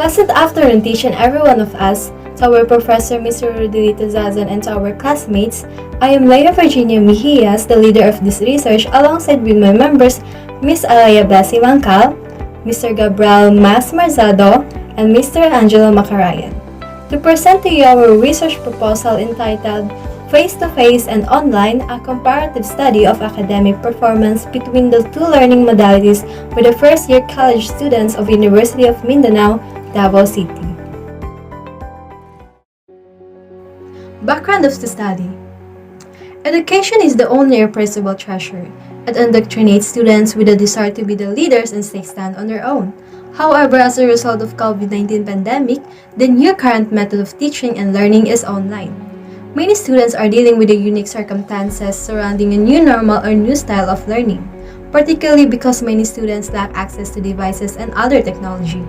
Pleasant afternoon, teach and every one of us, to our Professor Mr. Rodilito Zazan and to our classmates. I am Leia Virginia Mejias, the leader of this research, alongside with my members, Ms. Alaya Blasi Mangcal, Mr. Gabriel Mas Marzado, and Mr. Angelo Macarayan, to present to you our research proposal entitled Face-to-Face and Online, a Comparative Study of Academic Performance between the two learning modalities with the first-year college students of University of Mindanao, Davao City. Background of the study. Education is the only irreplaceable treasure. It indoctrinates students with a desire to be the leaders and take stand on their own. However, as a result of COVID-19 pandemic, the new current method of teaching and learning is online. Many students are dealing with the unique circumstances surrounding a new normal or new style of learning, particularly because many students lack access to devices and other technology.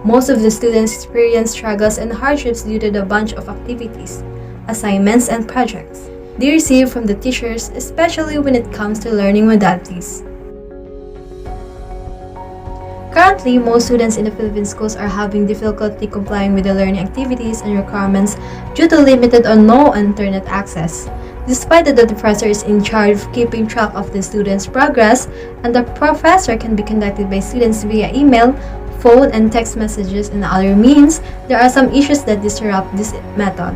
Most of the students experience struggles and hardships due to the bunch of activities, assignments, and projects they receive from the teachers, especially when it comes to learning modalities. Currently, most students in the Philippine schools are having difficulty complying with the learning activities and requirements due to limited or no internet access. Despite that the professor is in charge of keeping track of the students' progress, and the professor can be contacted by students via email, phone, and text messages and other means, there are some issues that disrupt this method.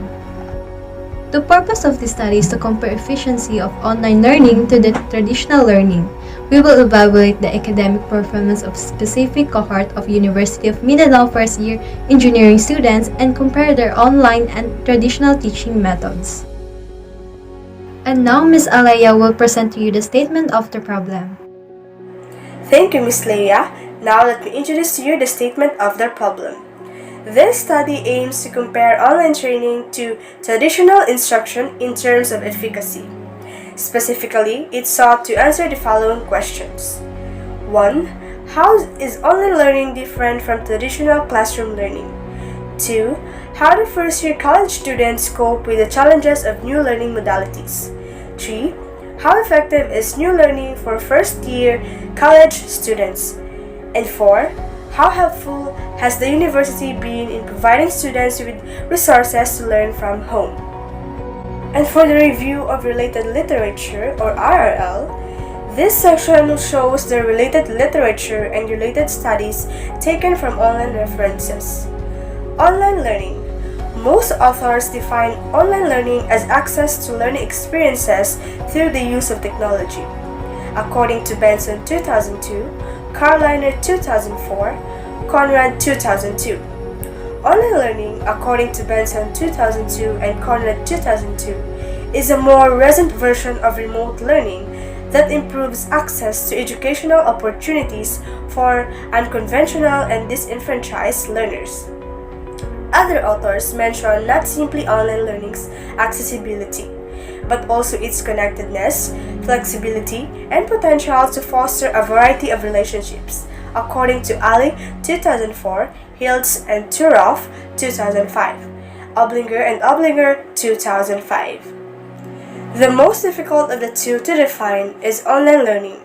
The purpose of this study is to compare efficiency of online learning to the traditional learning. We will evaluate the academic performance of specific cohort of University of Mindanao first-year engineering students and compare their online and traditional teaching methods. And now Ms. Alaya will present to you the statement of the problem. Thank you, Ms. Leia. Now let me introduce to you the statement of the problem. This study aims to compare online training to traditional instruction in terms of efficacy. Specifically, it sought to answer the following questions. 1. How is online learning different from traditional classroom learning? 2. How do first-year college students cope with the challenges of new learning modalities? 3. How effective is new learning for first-year college students? And 4. How helpful has the university been in providing students with resources to learn from home? And for the review of related literature, or RRL, this section shows the related literature and related studies taken from online references. Online learning. Most authors define online learning as access to learning experiences through the use of technology. According to Benson 2002, Carliner 2004, Conrad 2002. Online learning, according to Benson 2002 and Conrad 2002, is a more recent version of remote learning that improves access to educational opportunities for unconventional and disenfranchised learners. Other authors mention not simply online learning's accessibility, but also its connectedness, flexibility, and potential to foster a variety of relationships, according to Ali 2004, Hiltz and Turoff 2005, Oblinger and Oblinger 2005. The most difficult of the two to define is online learning.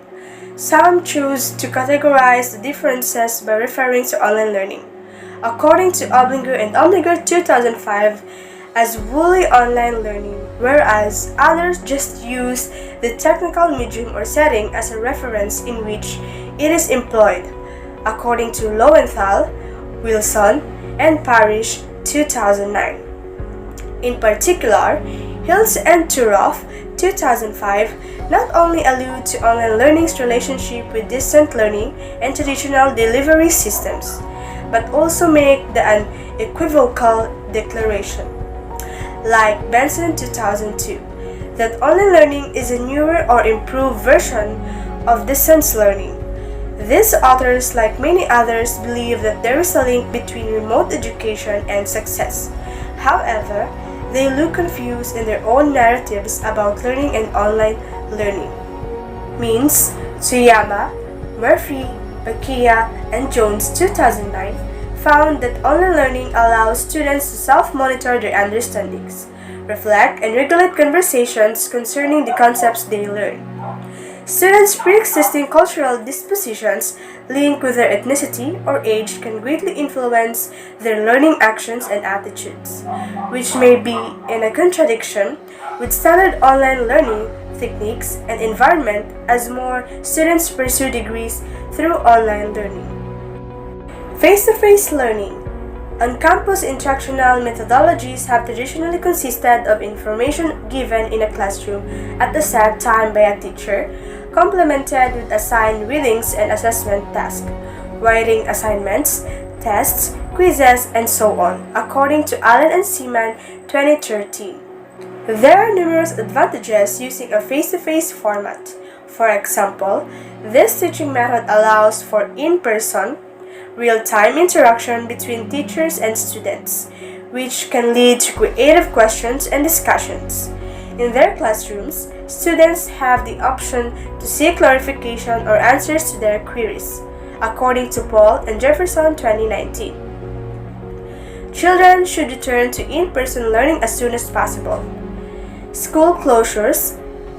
Some choose to categorize the differences by referring to online learning, according to Oblinger and Oblinger 2005, as wholly online learning, whereas others just use the technical medium or setting as a reference in which it is employed, according to Lowenthal, Wilson, and Parrish 2009. In particular, Hills and Turoff 2005 not only allude to online learning's relationship with distant learning and traditional delivery systems, but also make the unequivocal declaration, like Benson 2002, that online learning is a newer or improved version of distance learning. These authors, like many others, believe that there is a link between remote education and success. However, they look confused in their own narratives about learning and online learning. Means, Tsuyama, Murphy, Bakia, and Jones 2009 found that online learning allows students to self-monitor their understandings, reflect, and regulate conversations concerning the concepts they learn. Students' pre-existing cultural dispositions linked with their ethnicity or age can greatly influence their learning actions and attitudes, which may be in a contradiction with standard online learning techniques and environment as more students pursue degrees through online learning. Face-to-face learning. On-campus instructional methodologies have traditionally consisted of information given in a classroom at a set time by a teacher, complemented with assigned readings and assessment tasks, writing assignments, tests, quizzes, and so on, according to Allen and Seaman 2013. There are numerous advantages using a face-to-face format. For example, this teaching method allows for in-person, real-time interaction between teachers and students, which can lead to creative questions and discussions. In their classrooms, students have the option to seek clarification or answers to their queries, according to Paul and Jefferson 2019. Children should return to in-person learning as soon as possible. School closures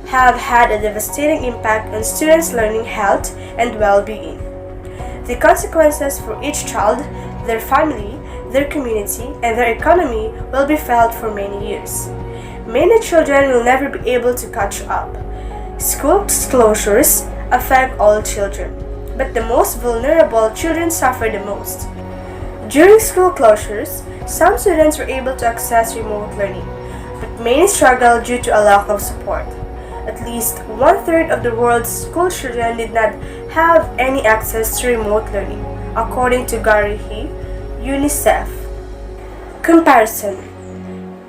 have had a devastating impact on students' learning health and well-being. The consequences for each child, their family, their community, and their economy will be felt for many years. Many children will never be able to catch up. School closures affect all children, but the most vulnerable children suffer the most. During school closures, some students were able to access remote learning, but many struggled due to a lack of support. At least one-third of the world's school children did not have any access to remote learning, according to Gary He, UNICEF. Comparison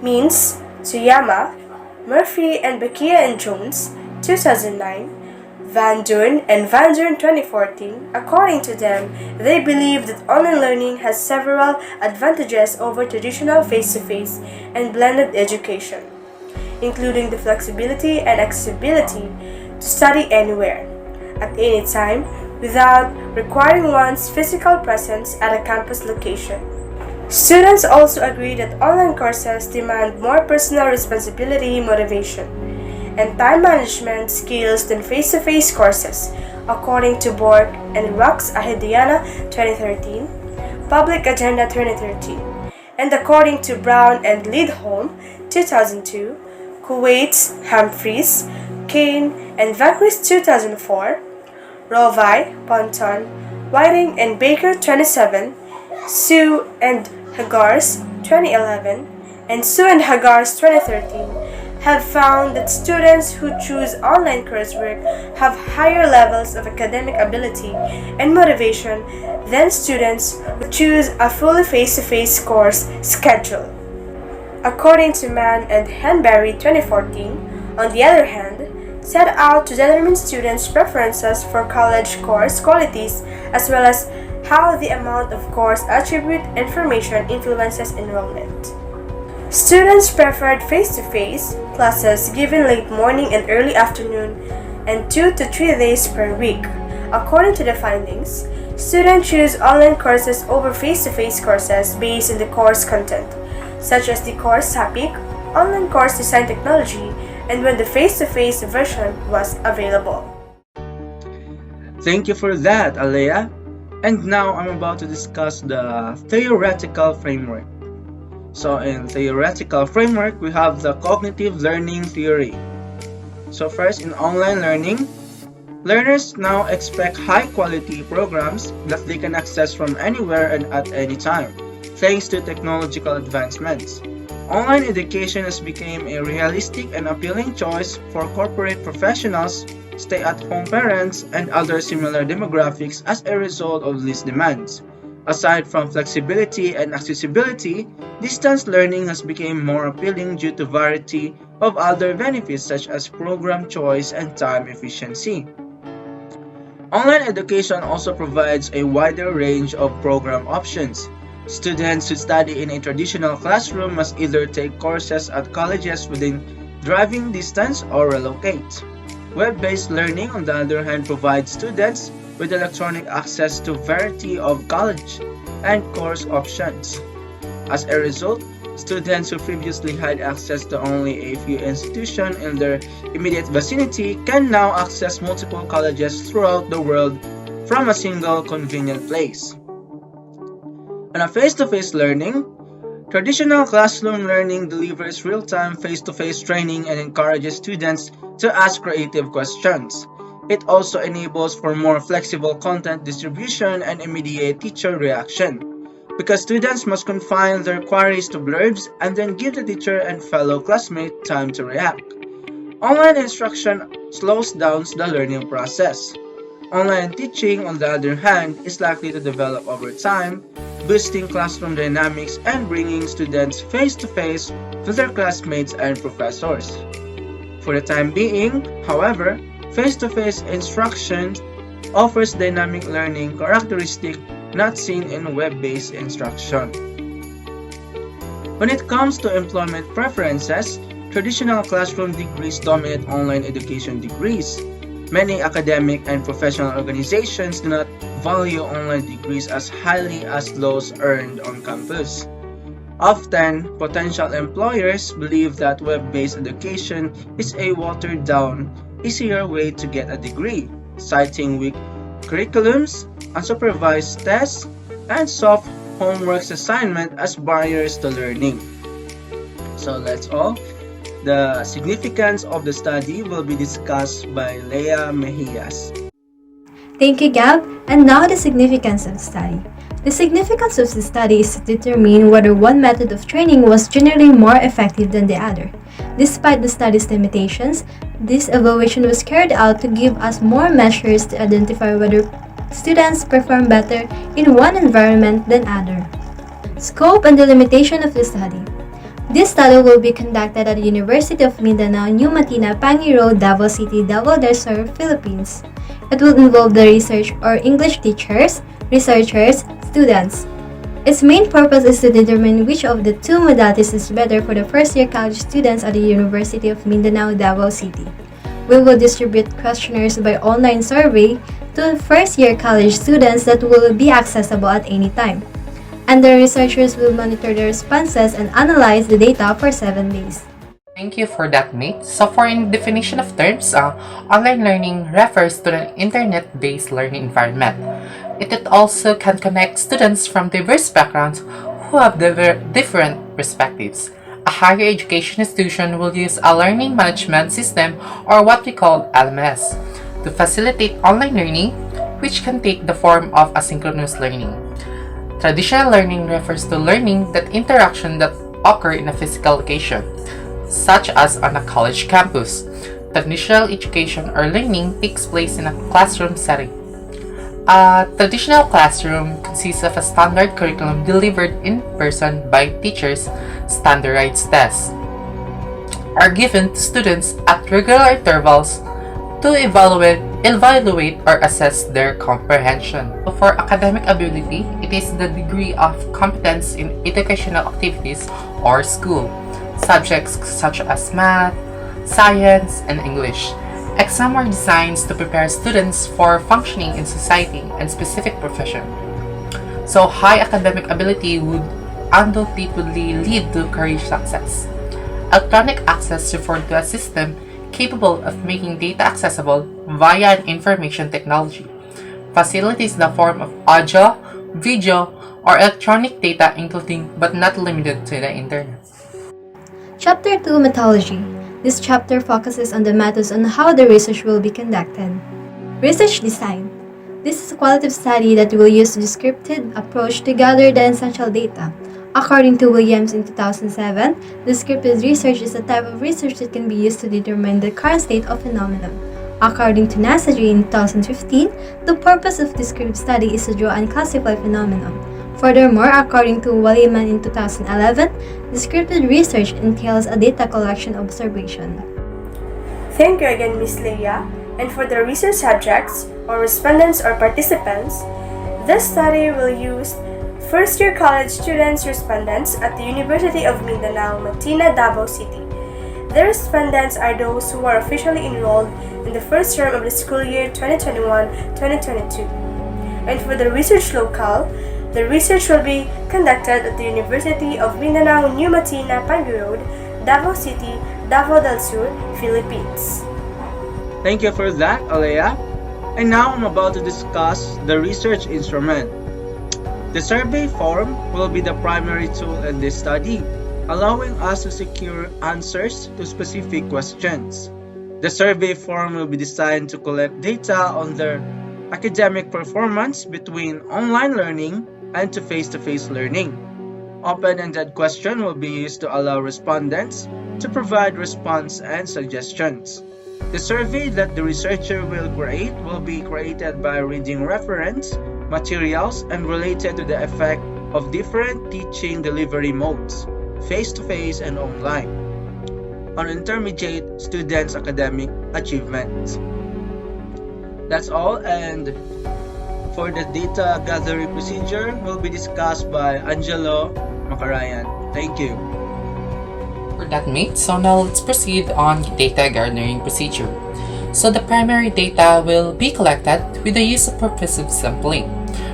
means Tsuyama, Murphy and Bakia and Jones, 2009, Van Duyn and Van Duyn 2014. According to them, they believe that online learning has several advantages over traditional face-to-face and blended education, including the flexibility and accessibility to study anywhere, at any time, without requiring one's physical presence at a campus location. Students also agree that online courses demand more personal responsibility, motivation, and time management skills than face-to-face courses, according to Borg and Rux Ahidiana 2013, Public Agenda 2013, and according to Brown and Lidholm 2002, Kuwait's Humphreys, Kane, and Vanquist 2004, Rovai, Ponton, Whiting, and Baker 27, Sue and Haggars 2011, and Sue and Haggars 2013 have found that students who choose online coursework have higher levels of academic ability and motivation than students who choose a fully face-to-face course schedule. According to Mann and Henberry 2014, on the other hand, set out to determine students' preferences for college course qualities as well as how the amount of course attribute information influences enrollment. Students preferred face-to-face classes given late morning and early afternoon and 2 to 3 days per week. According to the findings, students choose online courses over face-to-face courses based on the course content, such as the course topic, online course design technology, and when the face-to-face version was available. Thank you for that, Alea. And now I'm about to discuss the theoretical framework. So in theoretical framework, we have the cognitive learning theory. So first, in online learning, learners now expect high-quality programs that they can access from anywhere and at any time, thanks to technological advancements. Online education has become a realistic and appealing choice for corporate professionals, stay-at-home parents, and other similar demographics as a result of these demands. Aside from flexibility and accessibility, distance learning has become more appealing due to variety of other benefits such as program choice and time efficiency. Online education also provides a wider range of program options. Students who study in a traditional classroom must either take courses at colleges within driving distance or relocate. Web-based learning, on the other hand, provides students with electronic access to a variety of college and course options. As a result, Students who previously had access to only a few institutions in their immediate vicinity can now access multiple colleges throughout the world from a single convenient place. On a face-to-face learning, traditional classroom learning delivers real-time face-to-face training and encourages students to ask creative questions. It also enables for more flexible content distribution and immediate teacher reaction, because students must confine their queries to blurbs and then give the teacher and fellow classmate time to react. Online instruction slows down the learning process. Online teaching, on the other hand, is likely to develop over time, boosting classroom dynamics and bringing students face to face with their classmates and professors. For the time being, however, face to face instruction offers dynamic learning characteristics not seen in web based instruction. When it comes to employment preferences, traditional classroom degrees dominate online education degrees. Many academic and professional organizations do not value online degrees as highly as those earned on campus. Often, potential employers believe that web-based education is a watered-down, easier way to get a degree, citing weak curriculums, unsupervised tests, and soft homework assignment as barriers to learning. So that's all. The significance of the study will be discussed by Leah Mejias. Thank you, Gab. And now the significance of the study. The significance of the study is to determine whether one method of training was generally more effective than the other. Despite the study's limitations, this evaluation was carried out to give us more measures to identify whether students perform better in one environment than other. Scope and the limitation of the study. This study will be conducted at the University of Mindanao, New Matina, Pangi Road, Davao City, Davao del Sur, Philippines. It will involve the research or English teachers, researchers, students. Its main purpose is to determine which of the two modalities is better for the first-year college students at the University of Mindanao, Davao City. We will distribute questionnaires by online survey to first-year college students that will be accessible at any time. And the researchers will monitor the responses and analyze the data for 7 days. Thank you for that, mate. So for in definition of terms, online learning refers to an internet-based learning environment. It also can connect students from diverse backgrounds who have different perspectives. A higher education institution will use a learning management system, or what we call LMS, to facilitate online learning, which can take the form of asynchronous learning. Traditional learning refers to learning that interaction that occur in a physical location, such as on a college campus. Traditional education or learning takes place in a classroom setting. A traditional classroom consists of a standard curriculum delivered in person by teachers. Standardized tests are given to students at regular intervals to evaluate or assess their comprehension. For academic ability, it is the degree of competence in educational activities or school, subjects such as math, science, and English. Exams are designed to prepare students for functioning in society and specific profession. So high academic ability would undoubtedly lead to career success. Electronic access refers to a system capable of making data accessible via an information technology. Facilitates the form of audio, video, or electronic data including but not limited to the internet. Chapter 2, Methodology. This chapter focuses on the methods on how the research will be conducted. Research design. This is a qualitative study that will use a descriptive approach to gather the essential data. According to Williams in 2007, descriptive research is a type of research that can be used to determine the current state of phenomenon. According to Nasagi in 2015, the purpose of descriptive study is to draw and classify phenomenon. Furthermore, according to Waliman in 2011, descriptive research entails a data collection observation. Thank you again, Ms. Leah. And for the research subjects, or respondents or participants, this study will use first-year college students respondents at the University of Mindanao, Matina, Davao City. The respondents are those who are officially enrolled in the first term of the school year 2021-2022. And for the research locale, The research will be conducted at the University of Mindanao New Matina, Pangu Road, Davao City, Davao del Sur, Philippines. Thank you for that, Alea. And now I'm about to discuss the research instrument. The survey form will be the primary tool in this study, allowing us to secure answers to specific questions. The survey form will be designed to collect data on their academic performance between online learning and to face-to-face learning. Open-ended question will be used to allow respondents to provide response and suggestions. The survey that the researcher will create will be created by reading reference, materials, and related to the effect of different teaching delivery modes, face-to-face and online, on intermediate students' academic achievements. That's all, and for the data gathering procedure will be discussed by Angelo Macarayan. Thank you. For that, mate, so now let's proceed on data gathering procedure. So the primary data will be collected with the use of purposive sampling.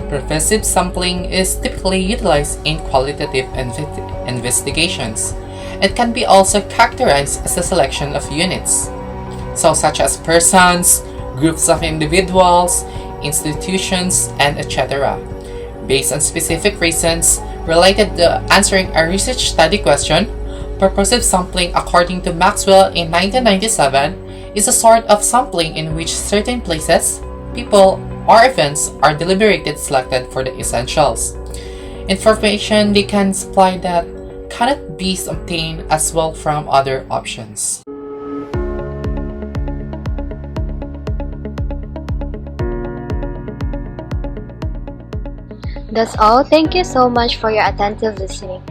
Purposive sampling is typically utilized in qualitative investigations. It can be also characterized as a selection of units, so such as persons, groups of individuals, institutions, and etc. Based on specific reasons related to answering a research study question, purposive sampling, according to Maxwell in 1997, is a sort of sampling in which certain places, people, or events are deliberately selected for the essentials. Information they can supply that cannot be obtained as well from other options. That's all. Thank you so much for your attentive listening.